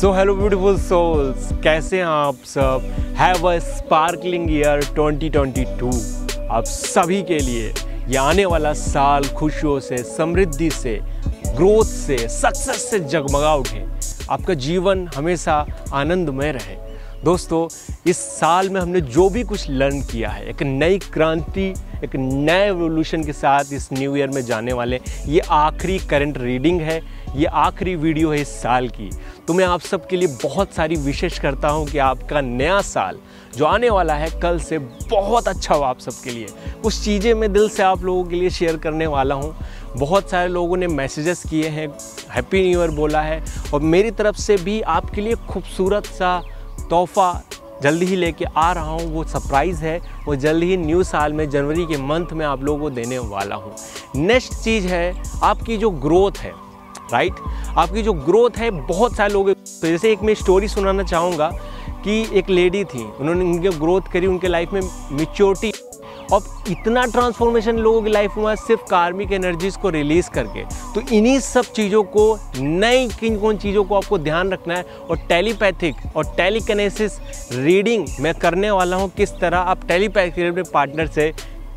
So hello beautiful souls, कैसे हैं आप सब। Have a sparkling year 2022। आप सभी के लिए ये आने वाला साल खुशियों से, समृद्धि से, ग्रोथ से, सक्सेस से जगमगा उठे। आपका जीवन हमेशा आनंदमय रहे। दोस्तों, इस साल में हमने जो भी कुछ लर्न किया है, एक नई क्रांति, एक नए एवोल्यूशन के साथ इस न्यू ईयर में जाने वाले। ये आखिरी करंट रीडिंग है, ये आखिरी वीडियो है इस साल की। तो मैं आप सबके लिए बहुत सारी विशेष करता हूँ कि आपका नया साल जो आने वाला है कल से बहुत अच्छा हो आप सबके लिए। कुछ चीज़ें मैं दिल से आप लोगों के लिए शेयर करने वाला हूँ। बहुत सारे लोगों ने मैसेजेस किए हैं, हैप्पी न्यू ईयर बोला है, और मेरी तरफ से भी आपके लिए खूबसूरत सा तोहफ़ा जल्दी ही लेके आ रहा हूँ। वो सरप्राइज़ है, वो जल्दी ही न्यू साल में जनवरी के मंथ में आप लोगों को देने वाला हूँ। नेक्स्ट चीज़ है आपकी जो ग्रोथ है, राइट। आपकी जो ग्रोथ है, बहुत सारे लोग, तो जैसे एक मैं स्टोरी सुनाना चाहूँगा कि एक लेडी थी, उन्होंने उनकी ग्रोथ करी, उनके लाइफ में मैच्योरिटी और इतना ट्रांसफॉर्मेशन लोगों की लाइफ में सिर्फ कार्मिक एनर्जीज को रिलीज़ करके। तो इन्हीं सब चीज़ों को, नई किन कौन चीज़ों को आपको ध्यान रखना है। और टेलीपैथिक और टेलीकिनेसिस रीडिंग मैं करने वाला हूँ, किस तरह आप टेलीपैथिक पार्टनर से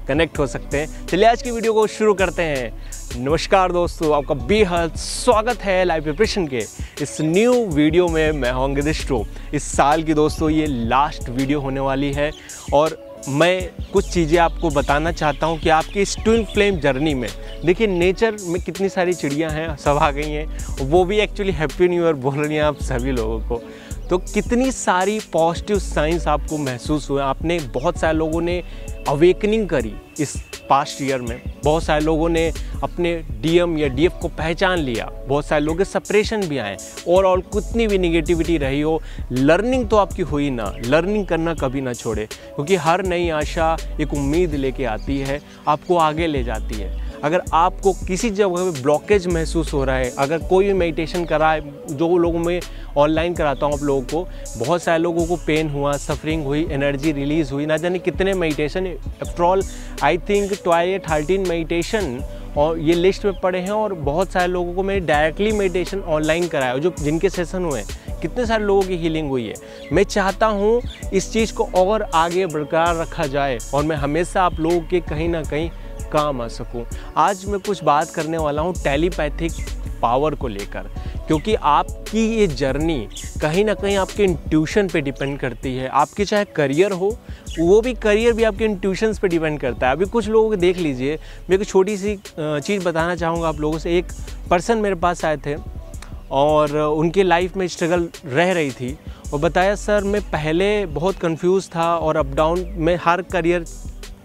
कनेक्ट हो सकते हैं। चलिए आज की वीडियो को शुरू करते हैं। नमस्कार दोस्तों, आपका बेहद स्वागत है लाइव प्रिपरेशन के इस न्यू वीडियो में। मैं होंगे दिस्ट्रो। इस साल की दोस्तों ये लास्ट वीडियो होने वाली है और मैं कुछ चीज़ें आपको बताना चाहता हूं कि आपकी इस ट्विन फ्लेम जर्नी में, देखिए नेचर में कितनी सारी चिड़ियां हैं, सब आ गई हैं, वो भी एक्चुअली हैप्पी न्यू ईयर बोल रही हैं आप सभी लोगों को। तो कितनी सारी पॉजिटिव साइंस आपको महसूस हुए। आपने, बहुत सारे लोगों ने अवेकनिंग करी इस पास्ट ईयर में, बहुत सारे लोगों ने अपने डीएम या डीएफ को पहचान लिया, बहुत सारे लोगों के सेपरेशन भी आए। और कितनी भी निगेटिविटी रही हो, लर्निंग तो आपकी हुई ना। लर्निंग करना कभी ना छोड़े, क्योंकि हर नई आशा एक उम्मीद लेके आती है, आपको आगे ले जाती है। अगर आपको किसी जगह पे ब्लॉकेज महसूस हो रहा है, अगर कोई भी मेडिटेशन करा है, जो लोगों में ऑनलाइन कराता हूँ आप लोगों को, बहुत सारे लोगों को पेन हुआ, सफरिंग हुई, एनर्जी रिलीज़ हुई, ना जाने कितने meditation, after all I think 12-13 meditation और ये लिस्ट में पड़े हैं। और बहुत सारे लोगों को मैंने डायरेक्टली मेडिटेशन ऑनलाइन कराया, जो जिनके सेशन हुए हैं, कितने सारे लोगों की हीलिंग हुई है। मैं चाहता हूँ इस चीज़ को और आगे बरकरार रखा जाए और मैं हमेशा आप लोगों के कहीं ना कहीं काम आ सकूं। आज मैं कुछ बात करने वाला हूं टेलीपैथिक पावर को लेकर, क्योंकि आपकी ये जर्नी कहीं ना कहीं आपके इंट्यूशन पे डिपेंड करती है। आपके चाहे करियर हो, वो भी करियर भी आपके इंट्यूशंस पे डिपेंड करता है। अभी कुछ लोगों को देख लीजिए, मैं एक छोटी सी चीज़ बताना चाहूँगा आप लोगों से। एक पर्सन मेरे पास आए थे और उनके लाइफ में स्ट्रगल रह रही थी और बताया, सर मैं पहले बहुत कंफ्यूज था और अप डाउन में हर करियर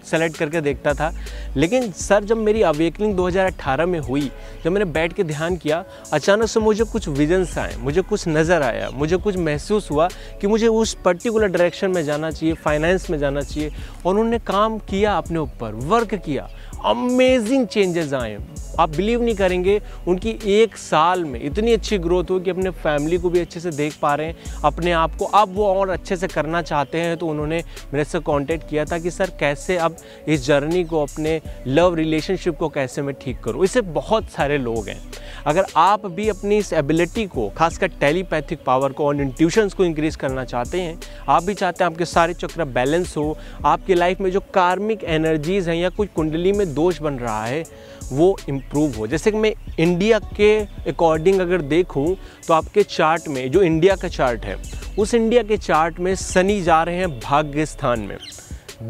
सेलेक्ट करके देखता था, लेकिन सर जब मेरी अवेकनिंग 2018 में हुई, जब मैंने बैठ के ध्यान किया, अचानक से मुझे कुछ विजन्स आए, मुझे कुछ नज़र आया, मुझे कुछ महसूस हुआ कि मुझे उस पर्टिकुलर डायरेक्शन में जाना चाहिए, फाइनेंस में जाना चाहिए। और उन्होंने काम किया, अपने ऊपर वर्क किया, अमेजिंग चेंजेस आए। आप बिलीव नहीं करेंगे, उनकी एक साल में इतनी अच्छी ग्रोथ हुई कि अपने फैमिली को भी अच्छे से देख पा रहे हैं, अपने आप को अब वो और अच्छे से करना चाहते हैं। तो उन्होंने मेरे से कांटेक्ट किया था कि सर कैसे अब इस जर्नी को, अपने लव रिलेशनशिप को कैसे मैं ठीक करूं। इससे बहुत सारे लोग हैं। अगर आप भी अपनी इस एबिलिटी को, खासकर टेलीपैथिक पावर को और इंट्यूशंस को इंक्रीज करना चाहते हैं, आप भी चाहते हैं आपके सारे चक्र बैलेंस हो, आपकी लाइफ में जो कार्मिक एनर्जीज हैं या कुछ कुंडली में दोष बन रहा है वो इम्प्रूव हो। जैसे कि मैं इंडिया के अकॉर्डिंग अगर देखूं तो आपके चार्ट में, जो इंडिया का चार्ट है, उस इंडिया के चार्ट में शनि जा रहे हैं भाग्य स्थान में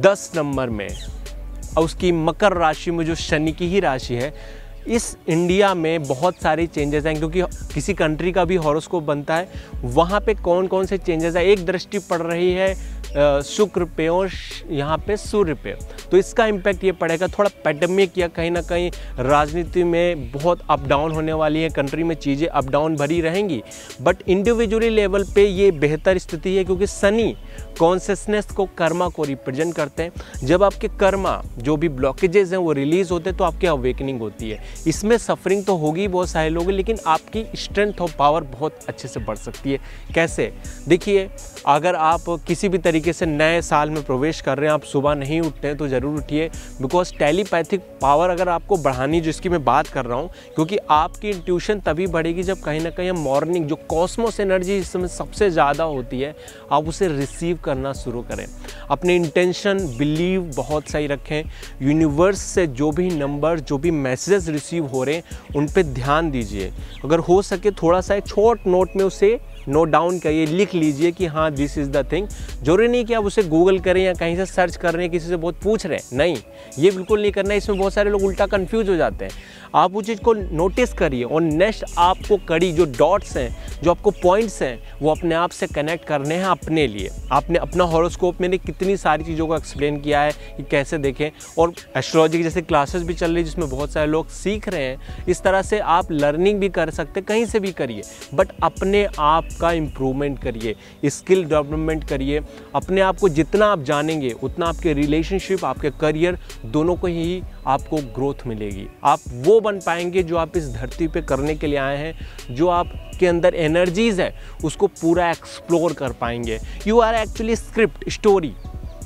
10 नंबर में, और उसकी मकर राशि में जो शनि की ही राशि है, इस इंडिया में बहुत सारे चेंजेस हैं। क्योंकि किसी कंट्री का भी हॉरोस्कोप बनता है, वहाँ पे कौन कौन से चेंजेस हैं। एक दृष्टि पड़ रही है शुक्र पे और यहाँ पे सूर्य पे, तो इसका इम्पैक्ट ये पड़ेगा। थोड़ा पैंडेमिक या कहीं ना कहीं राजनीति में बहुत अप डाउन होने वाली है, कंट्री में चीज़ें अप डाउन भरी रहेंगी, बट इंडिविजुअली लेवल पे ये बेहतर स्थिति है, क्योंकि शनि कॉन्शियसनेस को, कर्मा को रिप्रेजेंट करते हैं। जब आपके कर्मा, जो भी ब्लॉकेजेस हैं, वो रिलीज़ होते हैं तो आपकी अवेकनिंग होती है। इसमें सफरिंग तो होगी बहुत सारे लोगों, लेकिन आपकी स्ट्रेंथ और पावर बहुत अच्छे से बढ़ सकती है। कैसे? देखिए, अगर आप किसी भी तरीके से नए साल में प्रवेश कर रहे हैं, आप सुबह नहीं उठते हैं तो ज़रूर उठिए, बिकॉज टेलीपैथिक पावर अगर आपको बढ़ानी, जिसकी मैं बात कर रहा हूँ, क्योंकि आपकी इंट्यूशन तभी बढ़ेगी जब कहीं ना कहीं मॉर्निंग जो कॉस्मोस एनर्जी इस समय सबसे ज़्यादा होती है, आप उसे रिसीव करना शुरू करें। अपने इंटेंशन, बिलीव बहुत सही रखें। यूनिवर्स से जो भी नंबर, जो भी मैसेजेस रिसीव हो रहे हैं, उन पे ध्यान दीजिए। अगर हो सके थोड़ा सा एक छोट नोट में उसे नोट डाउन करिए, लिख लीजिए कि हाँ दिस इज़ द थिंग। जरूरी नहीं कि आप उसे गूगल करें या कहीं से सर्च कर रहे हैं, किसी से बहुत पूछ रहे हैं, नहीं, ये बिल्कुल नहीं करना है। इसमें बहुत सारे लोग उल्टा कंफ्यूज हो जाते हैं। आप उस चीज़ को नोटिस करिए और नेक्स्ट आपको कड़ी जो डॉट्स हैं, जो आपको पॉइंट्स हैं, वो अपने आप से कनेक्ट करने हैं अपने लिए। आपने अपना हॉरोस्कोप, मैंने कितनी सारी चीज़ों को एक्सप्लेन किया है कि कैसे देखें, और एस्ट्रोलॉजी की जैसे क्लासेस भी चल रही है जिसमें बहुत सारे लोग सीख रहे हैं। इस तरह से आप लर्निंग भी कर सकते हैं, कहीं से भी करिए, बट अपने आप का इम्प्रूवमेंट करिए, स्किल डेवलपमेंट करिए। अपने आप को जितना आप जानेंगे उतना आपके रिलेशनशिप, आपके करियर दोनों को ही आपको ग्रोथ मिलेगी। आप वो बन पाएंगे जो आप इस धरती पे करने के लिए आए हैं, जो आपके अंदर एनर्जीज़ है उसको पूरा एक्सप्लोर कर पाएंगे। You are actually script, story.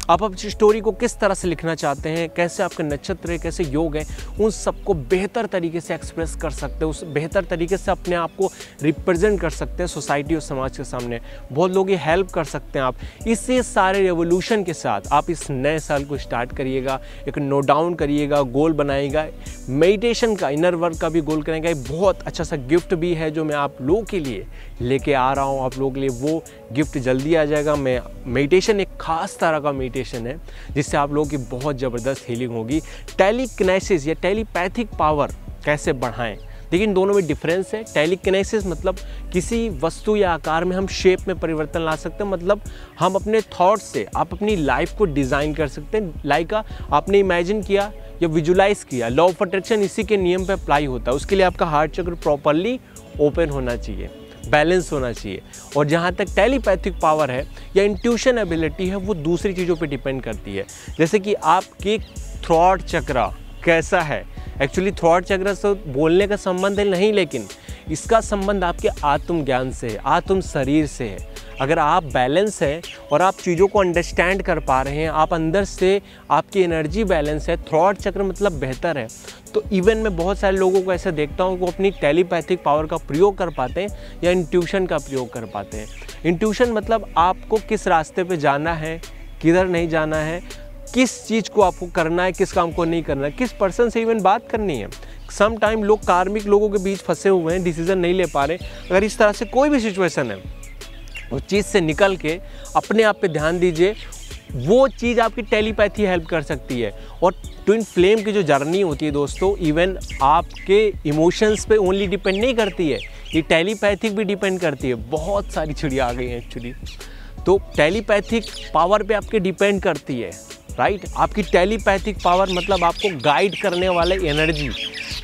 आप अपनी स्टोरी को किस तरह से लिखना चाहते हैं, कैसे आपके नक्षत्र है, कैसे योग है, उन सबको बेहतर तरीके से एक्सप्रेस कर सकते हैं, उस बेहतर तरीके से अपने आप को रिप्रेजेंट कर सकते हैं सोसाइटी और समाज के सामने। बहुत लोग ये हेल्प कर सकते हैं। आप इसी सारे रेवोल्यूशन के साथ आप इस नए साल को स्टार्ट करिएगा, एक नोट डाउन करिएगा, गोल बनाइएगा। मेडिटेशन का, इनर वर्क का भी गोल करेंगे। एक बहुत अच्छा सा गिफ्ट भी है जो मैं आप लोगों के लिए लेके आ रहा हूँ, आप लोगों के लिए वो गिफ्ट जल्दी आ जाएगा। मैं मेडिटेशन एक खास तरह का मेडिटेशन है जिससे आप लोगों की बहुत ज़बरदस्त हीलिंग होगी। टेलीकिनेसिस या टेलीपैथिक पावर कैसे बढ़ाएं, लेकिन दोनों में डिफरेंस है। टेलीकिनेसिस मतलब किसी वस्तु या आकार में हम शेप में परिवर्तन ला सकते हैं, मतलब हम अपने थॉट से आप अपनी लाइफ को डिज़ाइन कर सकते हैं। लाइक आपने इमेजिन किया या विजुलाइज किया, लॉ ऑफ अट्रैक्शन इसी के नियम पे अप्लाई होता है। उसके लिए आपका हार्ट चक्र प्रॉपरली ओपन होना चाहिए, बैलेंस होना चाहिए। और जहाँ तक टेलीपैथिक पावर है या इंट्यूशन एबिलिटी है, वो दूसरी चीज़ों पे डिपेंड करती है। जैसे कि आपके थ्रॉट चक्र कैसा है। एक्चुअली थ्रॉट चक्र से बोलने का संबंध है नहीं, लेकिन इसका संबंध आपके आत्मज्ञान से है, आत्म शरीर से है। अगर आप बैलेंस है और आप चीज़ों को अंडरस्टैंड कर पा रहे हैं, आप अंदर से आपकी एनर्जी बैलेंस है, थ्रॉट चक्र मतलब बेहतर है, तो इवन मैं बहुत सारे लोगों को ऐसे देखता हूँ वो अपनी टेलीपैथिक पावर का प्रयोग कर पाते हैं या इंट्यूशन का प्रयोग कर पाते हैं। इंट्यूशन मतलब आपको किस रास्ते पे जाना है, किधर नहीं जाना है, किस चीज़ को आपको करना है, किस काम को नहीं करना है, किस पर्सन से इवन बात करनी है। सम टाइम लोग कार्मिक लोगों के बीच फंसे हुए हैं, डिसीजन नहीं ले पा रहे। अगर इस तरह से कोई भी सिचुएशन है, उस चीज़ से निकल के अपने आप पे ध्यान दीजिए, वो चीज़ आपकी टेलीपैथी हेल्प कर सकती है। और ट्विन फ्लेम की जो जर्नी होती है दोस्तों, इवन आपके इमोशंस पे ओनली डिपेंड नहीं करती है, ये टेलीपैथिक भी डिपेंड करती है। बहुत सारी चिड़िया आ गई हैं एक्चुअली, तो टेलीपैथिक पावर पे आपके डिपेंड करती है, राइट। आपकी टेलीपैथिक पावर मतलब आपको गाइड करने वाले एनर्जी।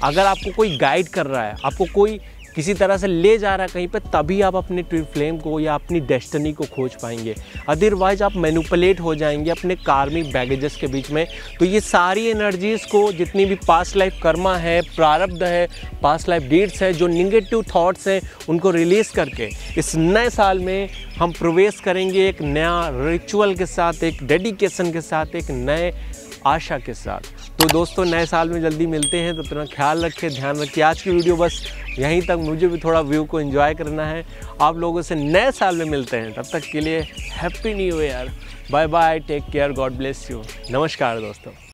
अगर आपको कोई गाइड कर रहा है, आपको कोई किसी तरह से ले जा रहा है कहीं पे, तभी आप अपने ट्विन फ्लेम को या अपनी डेस्टिनी को खोज पाएंगे। अदरवाइज आप मैनिपुलेट हो जाएंगे अपने कार्मिक बैगेजेस के बीच में। तो ये सारी एनर्जीज़ को, जितनी भी पास्ट लाइफ कर्मा है, प्रारब्ध है, पास्ट लाइफ डीड्स है, जो निगेटिव थॉट्स हैं, उनको रिलीज़ करके इस नए साल में हम प्रवेश करेंगे एक नया रिचुअल के साथ, एक डेडिकेशन के साथ, एक नए आशा के साथ। तो दोस्तों नए साल में जल्दी मिलते हैं, तो अपना ख्याल रखें, ध्यान रखिए। आज की वीडियो बस यहीं तक, मुझे भी थोड़ा व्यू को एंजॉय करना है। आप लोगों से नए साल में मिलते हैं, तब तक के लिए happy new year, bye bye, take care, God bless you. नमस्कार दोस्तों।